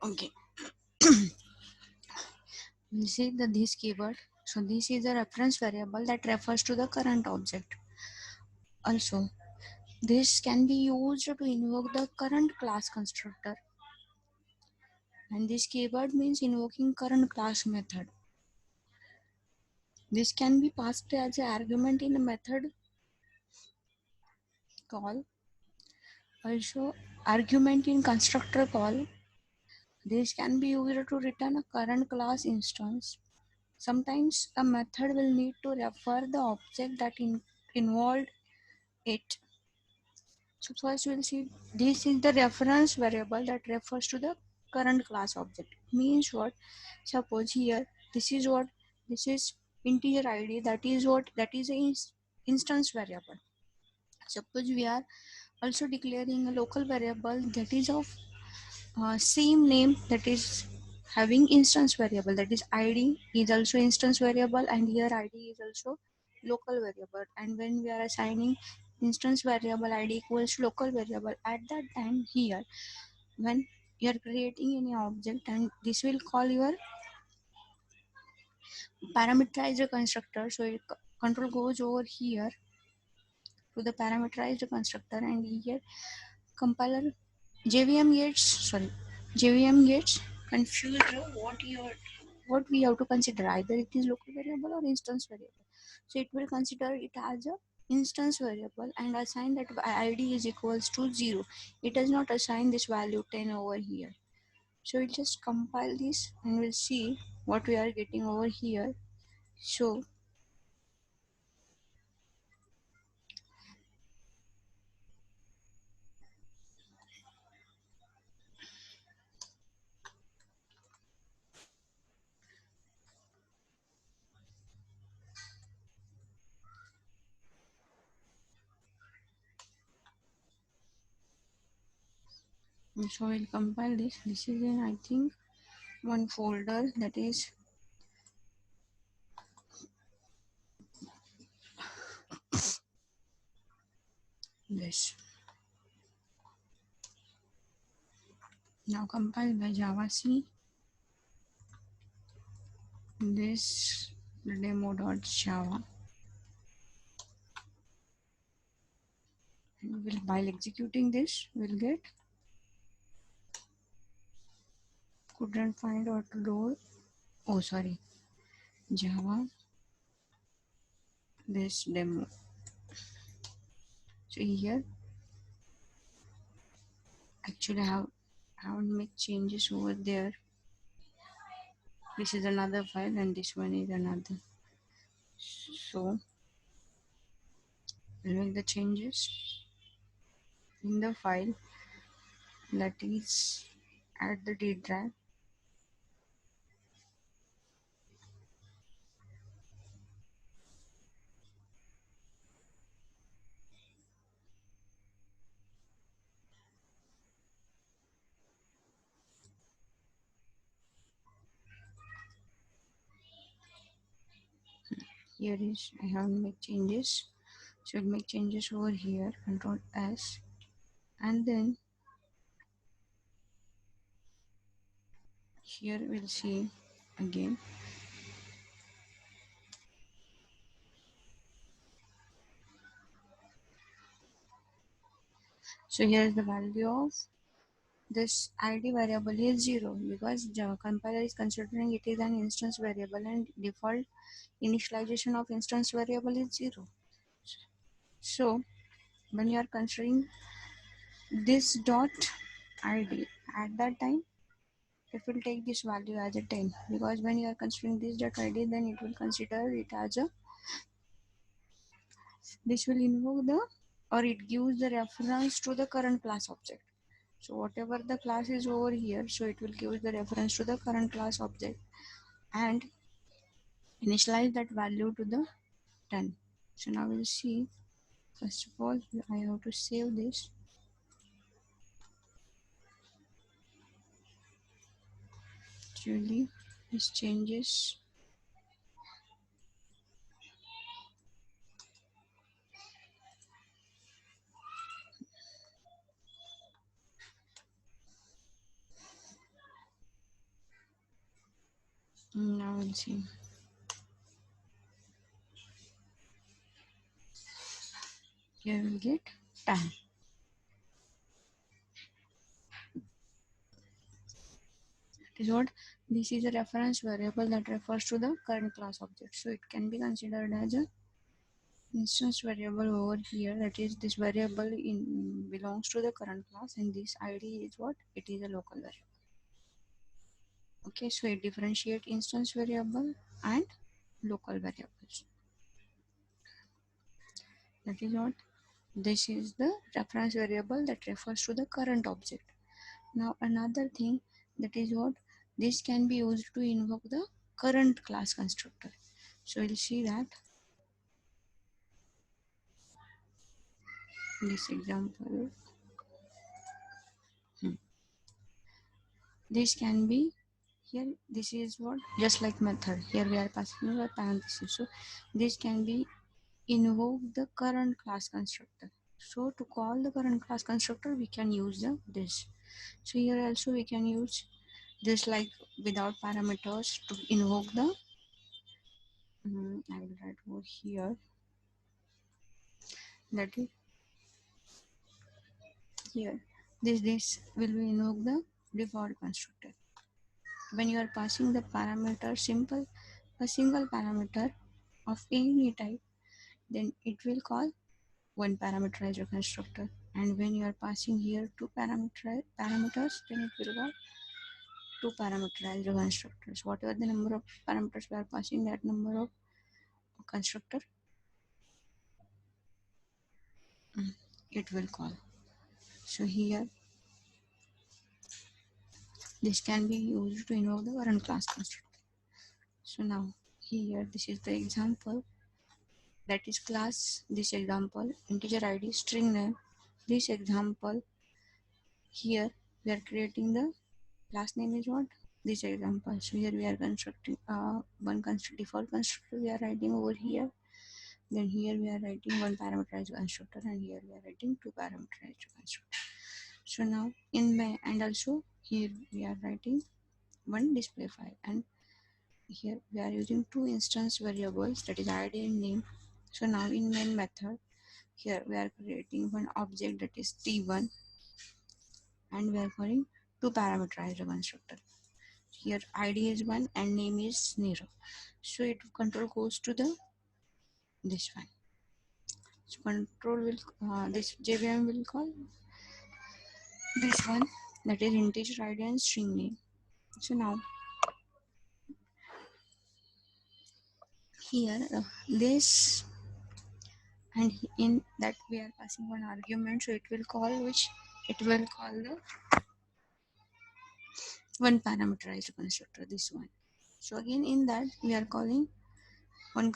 Okay. We see this keyword. So this is a reference variable that refers to the current object. Also, this can be used to invoke the current class constructor. And this keyword means invoking current class method. This can be passed as an argument in a method call. Also, argument in constructor call. This can be used to return a current class instance. Sometimes a method will need to refer the object that involved it. So first we'll see this is the reference variable that refers to the current class object. Means what? Suppose here this is integer id, that is a instance variable. Suppose we are also declaring a local variable that is of same name, that is having instance variable, that is id is also instance variable, and here id is also local variable. And when we are assigning instance variable id equals local variable, at that time here when you are creating any object, and this will call your parameterized constructor. So control goes over here to the parameterized constructor, and here compiler JVM gets confused what we have to consider, either it is local variable or instance variable. So it will consider it as a instance variable and assign that id is equals to 0. It does not assign this value 10 over here. So we'll just compile this and we'll see what we are getting over here. So we'll compile this. This is in, I think, one folder, that is this. Now compile by javac this demo.java, and while executing this we'll get couldn't find or to load, oh sorry, java this demo. So here actually I haven't made changes over there. This is another file and this one is another. So we'll make the changes in the file, that is at the D drive. Here is I haven't made changes, so we'll make changes over here, control S, and then here we'll see again. So here is the value of this id variable is 0 because Java compiler is considering it is an instance variable and default initialization of instance variable is 0. So when you are considering this dot id, at that time it will take this value as a 10, because when you are considering this dot id, then it will consider it as a, this will invoke the, or it gives the reference to the current class object. So whatever the class is over here, so it will give the reference to the current class object and initialize that value to the 10. So now we'll see. First of all, I have to save this. Actually, this changes. we'll see. Here we'll get time. That is what this is a reference variable that refers to the current class object. So it can be considered as a instance variable over here. That is, this variable belongs to the current class, and this id is what? It is a local variable. Okay, so it differentiate instance variable and local variables. That is what this is the reference variable that refers to the current object. Now another thing, that is what this can be used to invoke the current class constructor. So we'll see that this example. This can be here. This is what, just like method. Here we are passing a parenthesis. So this can be invoke the current class constructor. So to call the current class constructor, we can use the this. So here also we can use this, like without parameters, to invoke the I will write over here, that is here, this will be invoke the default constructor. When you are passing the parameter simple, a single parameter of any type, then it will call one parameterizer constructor. And when you are passing here two parameters, then it will call two parameterized constructors. Whatever the number of parameters we are passing, that number of constructor it will call. So here this can be used to invoke the current class constructor. So now here this is the example, that is class, this example integer id string name. This example here we are creating the class name is what, this example. So here we are constructing default constructor we are writing over here. Then here we are writing one parameterized constructor, and here we are writing two parameterized constructor. So now in main, and also here we are writing one display file, and here we are using two instance variables, that is id and name. So now in main method, here we are creating one object, that is t1, and we are calling two parameterized constructor. Here id is 1 and name is 0. So it control goes to the this one. So control will this JVM will call this one, that is integer id and string name. So now here this, and in that we are passing one argument, so it will call which, it will call the one parameterized constructor, this one. So again in that we are calling one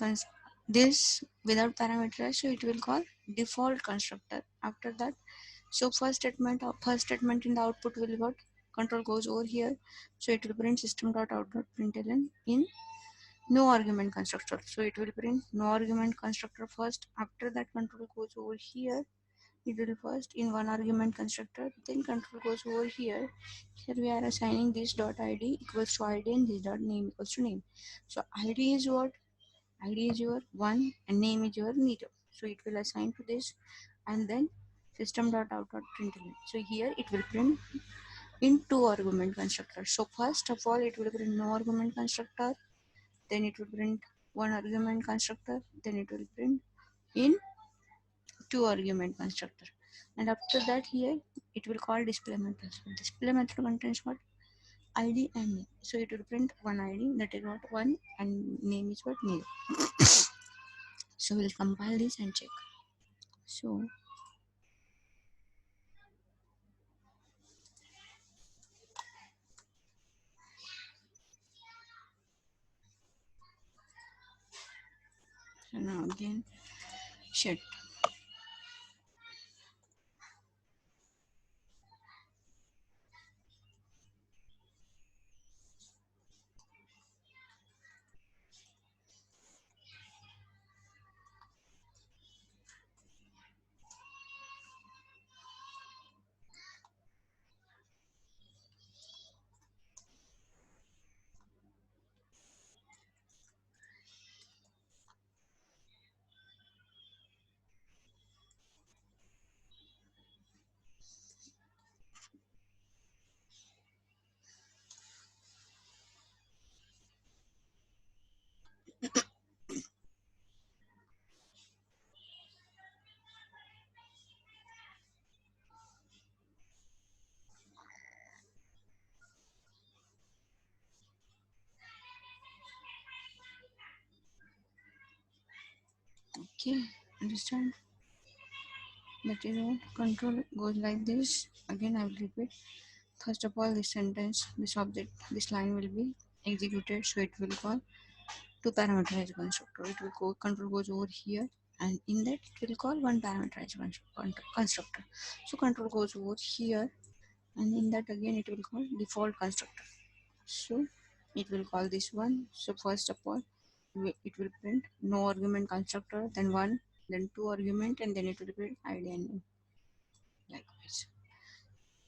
this without parameterized, so it will call default constructor. After that, so first statement in the output will what, control goes over here, so it will print system.out.println in no argument constructor. So it will print no argument constructor first. After that, control goes over here, it will first in one argument constructor, then control goes over here. Here we are assigning this dot id equals to id and this dot name equals to name. So id is what, id is your 1 and name is your 0. So it will assign to this, and then system.out.println. So here it will print in two argument constructor. So first of all it will print no argument constructor, then it will print one argument constructor, then it will print in two argument constructor, and after that here it will call display method. So display method contains what, id and name. So it will print one id, that is what, one, and name is what, name. So we'll compile this and check. So now again shit. Okay, understand? That is what control goes like this. Again, I will repeat. First of all, this sentence, this object, this line will be executed, so it will call two parameterized constructor. It will go control goes over here, and in that it will call one parameterized constructor. So control goes over here, and in that again it will call default constructor. So it will call this one. So first of all, it will print no argument constructor, then one, then two argument, and then it will print id and name likewise.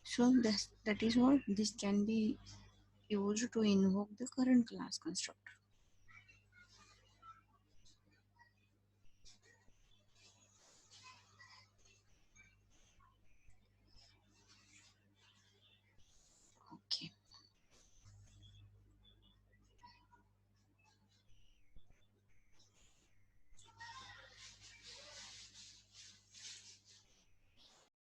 So that is what this can be used to invoke the current class constructor.